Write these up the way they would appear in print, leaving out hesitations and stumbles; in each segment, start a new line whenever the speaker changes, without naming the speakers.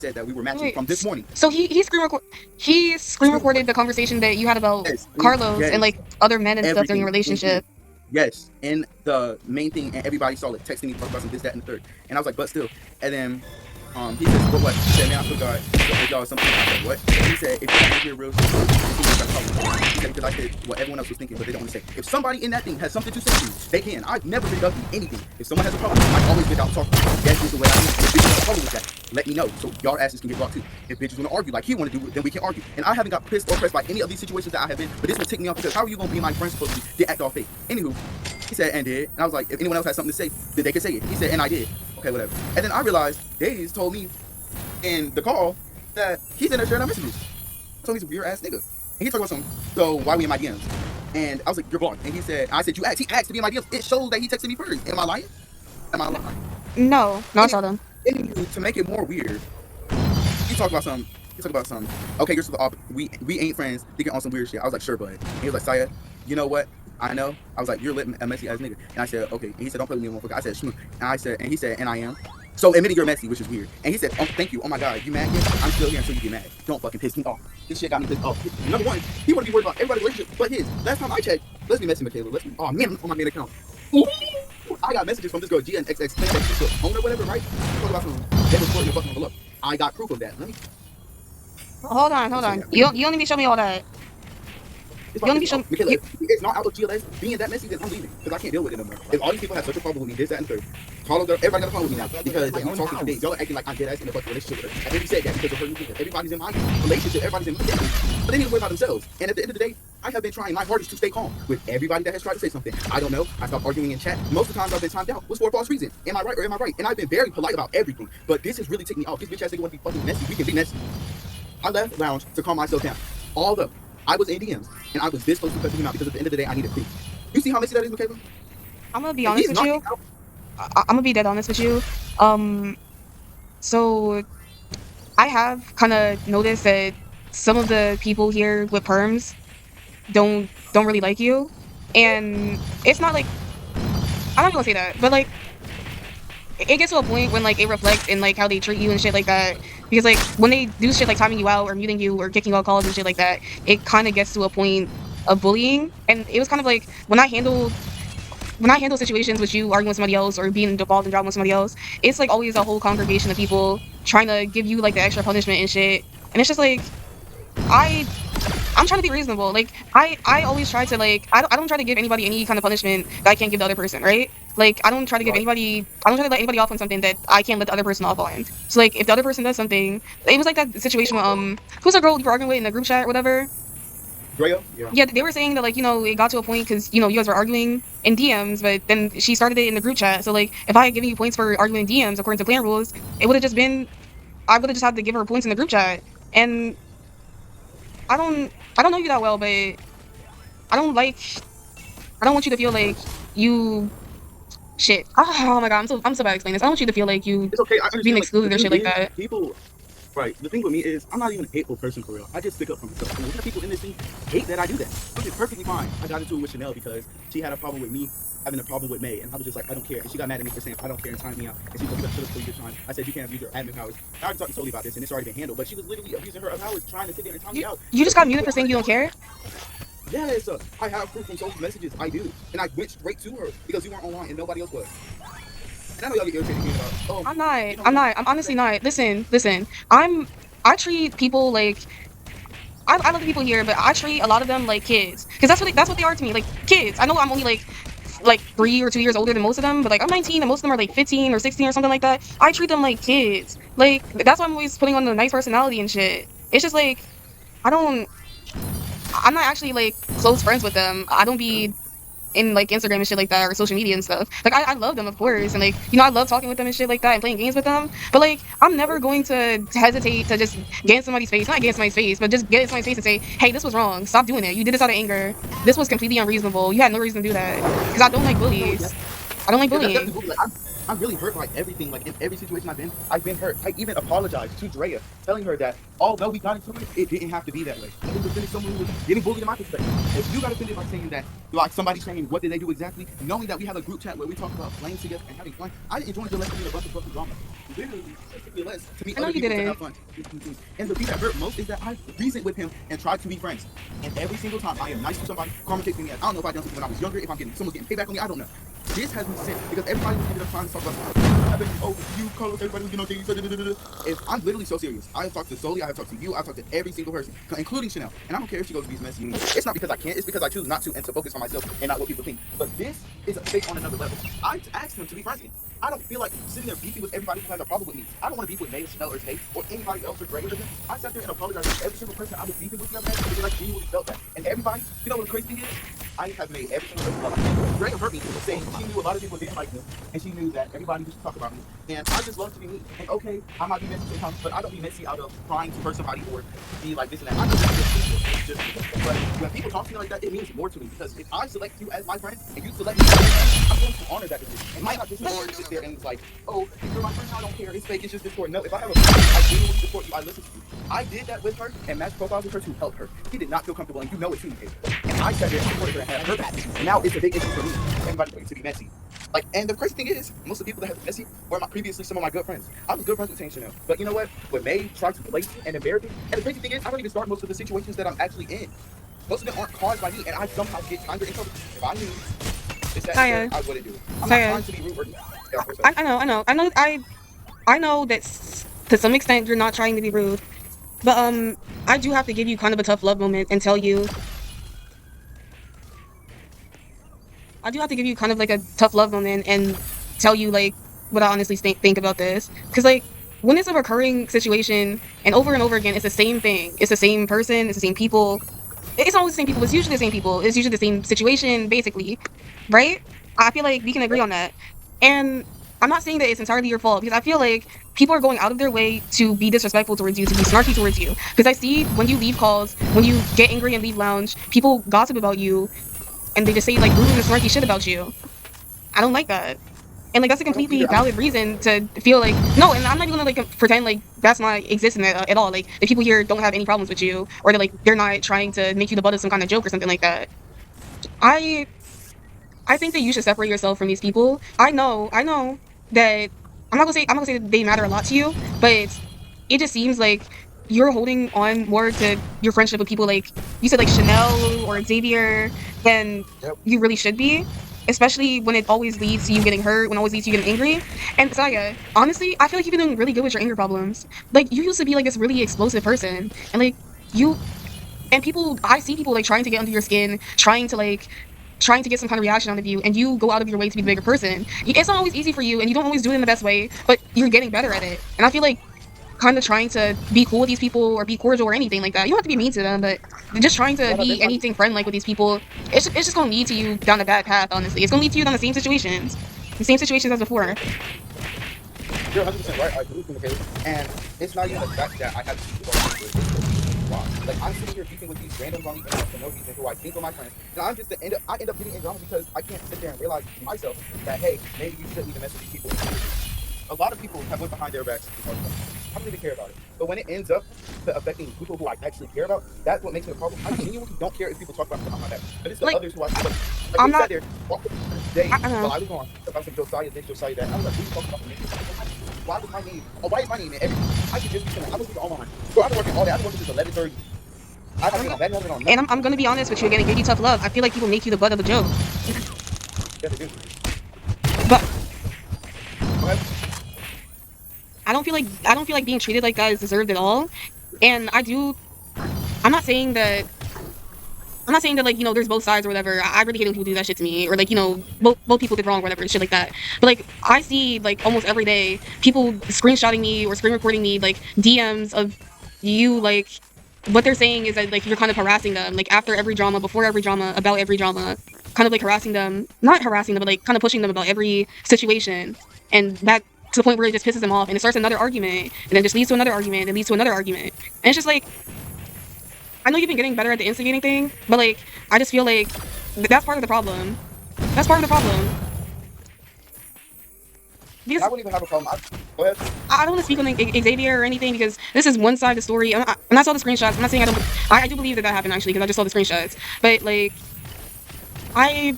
said that we were matching
Wait,
from this morning.
so he screen recorded the conversation that you had about
Yes,
Carlos and
yes,
like other men and stuff during your
everything,
relationship.
yes. And the main thing, and everybody saw it, texting me, talking about some this, that, and the third. And I was like, but still. And then he says, but what? He said, man, I forgot. If y'all something. I said, what? He said, if you want to hear real shit, he said, because I said what everyone else was thinking, but they don't want to say. If somebody in that thing has something to say to you, they can. I've never been ugly anything. If someone has a problem, I always get out talking. That is the way I am. If bitches have a problem with that, let me know. So y'all asses can get blocked too. If bitches want to argue like he want to do, then we can argue. And I haven't got pissed or pressed by any of these situations that I have been, but this would tick me off because how are you going to be my friend supposed to be, act all fake? Anywho, he said, and did. And I was like, if anyone else has something to say, then they can say it. He said, and I did. Okay, whatever. And then I realized Days told me in the call that he's in there sharing our messages. So he's a weird ass nigga. And he talked about something. So why we in my DMs? And I was like, you're blocked. And he said, I said, you asked. He asked to be in my DMs. It shows that he texted me first. Am I lying? Am I lying?
No, no, I
And
saw them.
to make it more weird, he talked about some. He talked about some. Okay, you're supposed to, we ain't friends. Thinking on some weird shit. I was like, sure, bud. And he was like, Siah, you know what? I know. I was like, you're a messy ass nigga. And I said, okay. And he said, don't play with me, motherfucker. I said, shmoo. And he said, and I am. So admitting you're messy, which is weird. And he said, oh, thank you. Oh my God, you mad? Yes, I'm still here until you get mad. Don't fucking piss me off. This shit got me pissed off. Number one, he wouldn't be worried about everybody's relationship but his. Last time I checked, let's be messy, Michaela. Let's be, oh man, on my main account. Ooh, I got messages from this girl, GNXX, saying that she's the owner or whatever, right? Talk about some, they was your fucking envelope. I got proof of that. Let me
Hold on, hold
say
on.
that.
You don't need to show me all that.
It's
You don't
about
need to
pissing
show
off.
me.
Michaela, if it's not out of GLS being that messy, then I'm leaving. Because I can't deal with it no more. If all these people have such a problem with me, this, that, and third, everybody got a problem with me now. Because like, I'm talking to dates. Y'all are acting like I'm dead ass in a fucking relationship with her. I think he said that because of her new business. Everybody's in my relationship, everybody's in my business. But they need to worry about themselves. And at the end of the day, I have been trying my hardest to stay calm with everybody that has tried to say something. I don't know. I stopped arguing in chat. Most of the times I've been timed out was for a false reason. Am I right or am I right? And I've been very polite about everything. But this has really taken me off. This bitch ass nigga want to be fucking messy. We can be messy. I left lounge to calm myself down. Although I was in DMs and I was this close to cutting him out because at the end of the day I needed proof. You see how messy that is, Michaela?
I'm gonna be
If
honest
he's
with
knocking
you.
out,
I'm gonna be dead honest with you. Um, so I have kind of noticed that some of the people here with perms don't really like you, and it's not like I'm not gonna say that, but like it gets to a point when like it reflects in like how they treat you and shit like that. Because like when they do shit like timing you out or muting you or kicking out calls and shit like that, it kind of gets to a point of bullying. And it was kind of like when I handle situations with you arguing with somebody else or being involved in drama with somebody else, it's like always a whole congregation of people trying to give you like the extra punishment and shit. And it's just like I I'm trying to be reasonable. Like I always try to like I don't try to give anybody any kind of punishment that I can't give the other person, right? Like
right?
I don't try to let anybody off on something that I can't let the other person off on. So like if the other person does something, it was like that situation with who's the girl you were arguing with in the group chat or whatever.
Drea? Yeah.
Yeah, they were saying that like it got to a point because you guys were arguing in DMs, but then she started it in the group chat. So like if I had given you points for arguing in DMs according to clan rules, it would have just been I would have just had to give her points in the group chat. And I don't know you that well, but I don't like I don't want you to feel like you shit. Oh my god, I'm so bad at explaining this. I don't want you to feel like you
It's okay. I
being
understand. Like the
excluded or
thing
shit like
is,
that.
people. Right. The thing with me is, I'm not even a hateful person for real. I just stick up for myself. And a lot of people in this thing hate that I do that, which is perfectly fine. I got into it with Chanel because she had a problem with me having a problem with May, and I was just like, I don't care. And she got mad at me for saying I don't care and timed me out. And she was like, you got to shut up for your time. I said, you can't abuse your admin powers. I already talked to Totally about this, and it's already been handled. But she was literally abusing her powers, trying to sit there and time me
You
out.
you just
But
got
people
muted for saying you don't care.
yes, I have proof from social messages. I do, and I went straight to her because you weren't online and nobody else was. And I know y'all get irritated hearing about, oh,
I'm not.
you know,
I'm not. I'm honestly not. Listen. I treat people like I love the people here, but I treat a lot of them like kids because that's what they are to me, like kids. I know I'm only like 3 or 2 years older than most of them, but like I'm 19 and most of them are like 15 or 16 or something like that. I treat them like kids. Like that's why I'm always putting on the nice personality and shit. It's just like I don't. I'm not actually like close friends with them. I don't be in like Instagram and shit like that or social media and stuff. Like I love them of course and like I love talking with them and shit like that and playing games with them. But like I'm never going to hesitate to just get in somebody's face, not get in somebody's face, but just get in somebody's face and say, hey, this was wrong. Stop doing it. You did this out of anger. This was completely unreasonable. You had no reason to do that. Because I don't like
no,
bullies. I don't like
yeah, that's
bullying.
definitely like I'm really hurt by everything. Like in every situation I've been hurt. I even apologized to Drea, telling her that although we got into it, it didn't have to be that way. I didn't defend someone who was getting bullied in my perspective. If you got offended by saying that, like somebody saying what did they do exactly, knowing that we have a group chat where we talk about playing together and having fun, I enjoyed the lesson in a bunch of fucking drama. literally ridiculous to meet
I know
other
you
people to
didn't.
have fun. And the thing that hurt most is that I reasoned with him and tried to be friends. And every single time I am nice to somebody, karma takes me. I don't know if I done something when I was younger, if someone's getting payback on me, I don't know. This has me sick because everybody was ended up trying to talk about, oh, you, Carlos, everybody was, if I'm literally so serious. I have talked to Soli, I have talked to you, I've talked to every single person, including Chanel. And I don't care if she goes to these messy meetings. It's not because I can't, it's because I choose not to and to focus on myself and not what people think. But this is a fake on another level. I asked him to be friends with me. I don't feel like sitting there beefing with everybody who has a problem with me. I don't want to beef with May, Chanel, or Tay, or anybody else or Gray or anything. I sat there and apologized to every single person I was beefing with the other day because I genuinely felt that. And everybody, you know what the crazy thing is? I have made every single person love me. Gray hurt me saying she knew a lot of people didn't like me, and she knew that everybody used to talk about me. And I just love to be me. And okay, I might be messy sometimes, but I don't be messy out of trying to hurt somebody or be like this and that. I know that's just but when people talk to me like that, it means more to me because if I select you as my friend and you select me as my friend, I'm going to honor that decision. And might not just sit there and it's like, oh, you're my friend, I don't care, it's fake, it's just Discord. No, if I have a friend, I genuinely support you, I listen to you. I did that with her and matched profiles with her to help her. She did not feel comfortable, and you know it too, Kate. And I sat there and supported her and had her back. And now it's a big issue for me. Everybody to be messy. Like, and the crazy thing is, most of the people that have been messy were previously some of my good friends. I was good friends with Tay Chanel. But you know what? When May tried to place me and embarrass me, and the crazy thing is, I don't even start most of the situations that I'm actually in. Most of them aren't caused by me, and I somehow get kinder in trouble. If I knew it's that
Siah,
I wouldn't do it. I'm not
Siah,
trying to be rude or
I know that to some extent you're not trying to be rude, but I do have to give you kind of a tough love moment and tell you. I do have to give you kind of like a tough love moment and tell you like what I honestly think about this, because like when it's a recurring situation and over again, it's the same thing. It's the same person. It's the same people. It's always the same people. It's usually the same people. It's usually the same situation, basically, right? I feel like we can agree on that. And I'm not saying that it's entirely your fault because I feel like people are going out of their way to be disrespectful towards you, to be snarky towards you. Because I see when you leave calls, when you get angry and leave lounge, people gossip about you and they just say like rude and snarky shit about you. I don't like that. And like that's a
I don't
completely
either.
valid reason to feel like no, and I'm not even gonna like pretend like that's not existing at all. Like the people here don't have any problems with you, or that like they're not trying to make you the butt of some kind of joke or something like that. I I think that you should separate yourself from these people. I know that I'm not gonna say that they matter a lot to you, but it just seems like you're holding on more to your friendship with people like you said like Chanel or Xavier than
Yep.
you really should be. Especially when it always leads to you getting hurt, when it always leads to you getting angry. And Saya, honestly, I feel like you've been doing really good with your anger problems. Like you used to be like this really explosive person, and like you and people I see people like trying to get under your skin, trying to get some kind of reaction out of you, and you go out of your way to be the bigger person. It's not always easy for you and you don't always do it in the best way, but you're getting better at it. And I feel like kind of trying to be cool with these people or be cordial or anything like that, you don't have to be mean to them, but just trying to
Well, I've been
be anything friend like with these people, it's just gonna lead to you down a bad path. Honestly, it's gonna lead to you down the same situations as before.
You're 100% right. I agree with you, and it's not even the fact that I have to keep going through it. It's the reason why. Like I'm sitting here beefing with these randoms on the internet for no reason who I think are my friends, and I'm just I end up getting in drama because I can't sit there and realize to myself that hey, maybe you shouldn't even mess with these people. A lot of people have went behind their backs to talk about it. I don't even care about it. But when it ends up to affecting people who I actually care about, that's what makes it a problem. I genuinely don't care if people talk about it behind my back. But it's the
Like
others who I feel like
I'm
they sat
not.
there days
I don't
while
know.
I was going about some Josiah this, Josiah that. I was like, who you talking about me? Why was my name? Oh, why is my name in everything? I could just be saying, I was working online. So I've been working all day. I've been working since 11:30. I've been on that, I've been on
And
nothing.
I'm gonna be honest with you again and give you tough love. I feel like people make you the butt of the joke,
Yeah, they do.
but
Go ahead.
I don't feel like being treated like that is deserved at all. And I do. I'm not saying that. I'm not saying that like there's both sides or whatever. I really hate when people do that shit to me, or like both people did wrong, or whatever, shit like that. But like I see like almost every day people screenshotting me or screen recording me like DMs of you like what they're saying is that like you're kind of harassing them like after every drama, before every drama, about every drama, kind of like harassing them, not harassing them, but like kind of pushing them about every situation, and that to the point where it just pisses them off, and it starts another argument, and then just leads to another argument, and leads to another argument, and it's just like I know you've been getting better at the instigating thing, but like I just feel like that's part of the problem. That's part of the problem.
And
Because
I wouldn't even have a problem. Go ahead.
I don't want to speak on like, Xavier or anything because this is one side of the story. And I saw the screenshots. I'm not saying I don't. I do believe that happened actually because I just saw the screenshots. But like I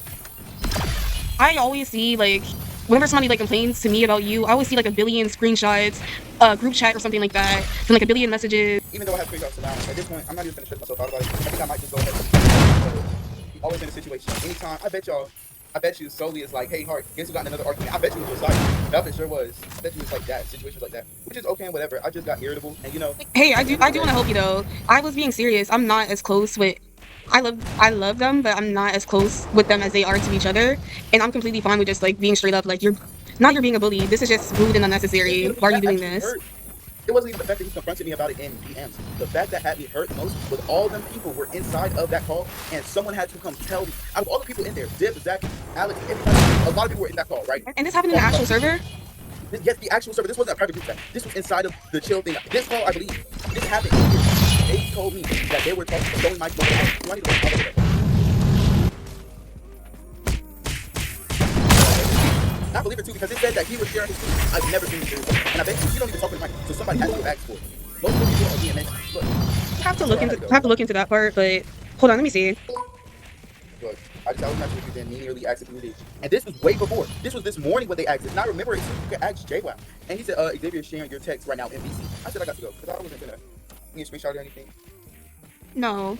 I always see like whenever somebody like complains to me about you, I always see like a billion screenshots, group chat or something like that, and like a billion messages.
Even though I have screenshots now, at this point, I'm not even gonna stress myself out about it. I think I might just go ahead and always in a situation. Anytime, I bet you solely it's like, hey, Hart, guess who got in another argument? I bet you it was Josiah. That for sure was. I bet you it's like that, situations like that, which is okay and whatever. I just got irritable, and you know.
Hey, I do want to help you though. I was being serious. I'm not as close with. I love them, but I'm not as close with them as they are to each other, and I'm completely fine with just like being straight up like you're being a bully. This is just rude and unnecessary. Why are you doing this?
It wasn't even the fact that he confronted me about it in DMs. The fact that had me hurt the most was all them people were inside of that call, and someone had to come tell me. Out of all the people in there, Dib, Zach, Alex, everybody, a lot of people were in that call, right?
And this happened in the actual server?
Yes, the actual server. This wasn't a private group chat. This was inside of the chill thing. This call, I believe, this happened in here. They told me that they were talking, showing my phone. I need to look all over there. I believe it too because it said that he was sharing his tweet. I've never seen this before. And I bet you don't even talk to the mic. So somebody has to ask for it. Most of the people are being mentioned. Look.
Have to look into that part, but hold on, let me see.
Look, I was not sure if you then nearly asked if you did. And this was way before. This was this morning when they asked it. And I remember it said you could ask JWoww. And he said, Xavier's sharing your text right now in VC. I said I got to go because I wasn't gonna need a screenshot or anything.
No.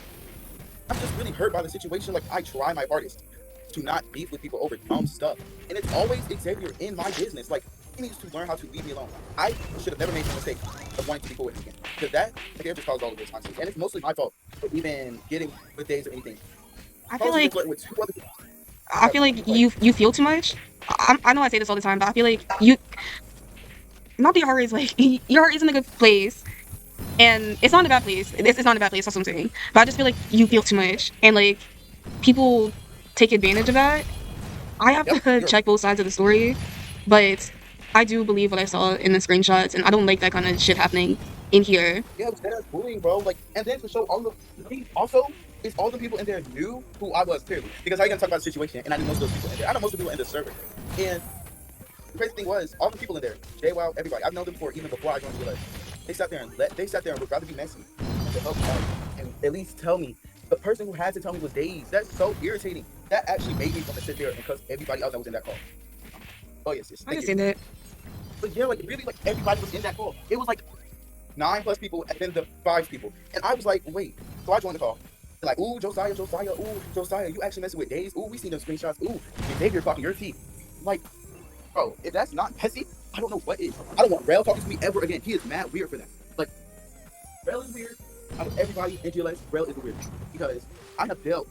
I'm just really hurt by the situation. Like I try my hardest to not beef with people over dumb stuff. And it's always Xavier in my business. Like, he needs to learn how to leave me alone. I should have never made the mistake of wanting to be cool with him again. Because that, Xavier just caused all of this, honestly. And it's mostly my fault for even getting with days or anything.
I feel like you feel too much. I know I say this all the time, but I feel like not that your heart is like, your heart is in a good place. And it's not in a bad place. It's not in a bad place, that's what I'm saying. But I just feel like you feel too much. And like, people take advantage of that. I have to check both sides of the story, but I do believe what I saw in the screenshots, and I don't like that kind of shit happening in here.
Yeah, that's bullying, bro. Like, and then to show all the also, it's all the people in there knew who I was clearly because how you gonna talk about the situation? And I knew most of those people in there. I know most of the people in the server, and the crazy thing was all the people in there, JWoww, everybody. I've known them even before I joined the They sat there and would rather be messy to help out and at least tell me. The person who had to tell me was Days. That's so irritating. That actually made me want to sit there and cuss everybody else that was in that call. Oh yes, yes.
I understand that.
But yeah, like really, like everybody was in that call. It was like 9+ people and then the 5 people, and I was like, wait. So I joined the call. They're like, ooh, Josiah, ooh, Josiah, you actually messing with Days. Ooh, we seen those screenshots. Ooh, Xavier talking your teeth. Like, bro, if that's not messy, I don't know what is. I don't want Rel talking to me ever again. He is mad weird for that. Like, Rel is weird. Out of everybody in GLS, Rel is weird because I have dealt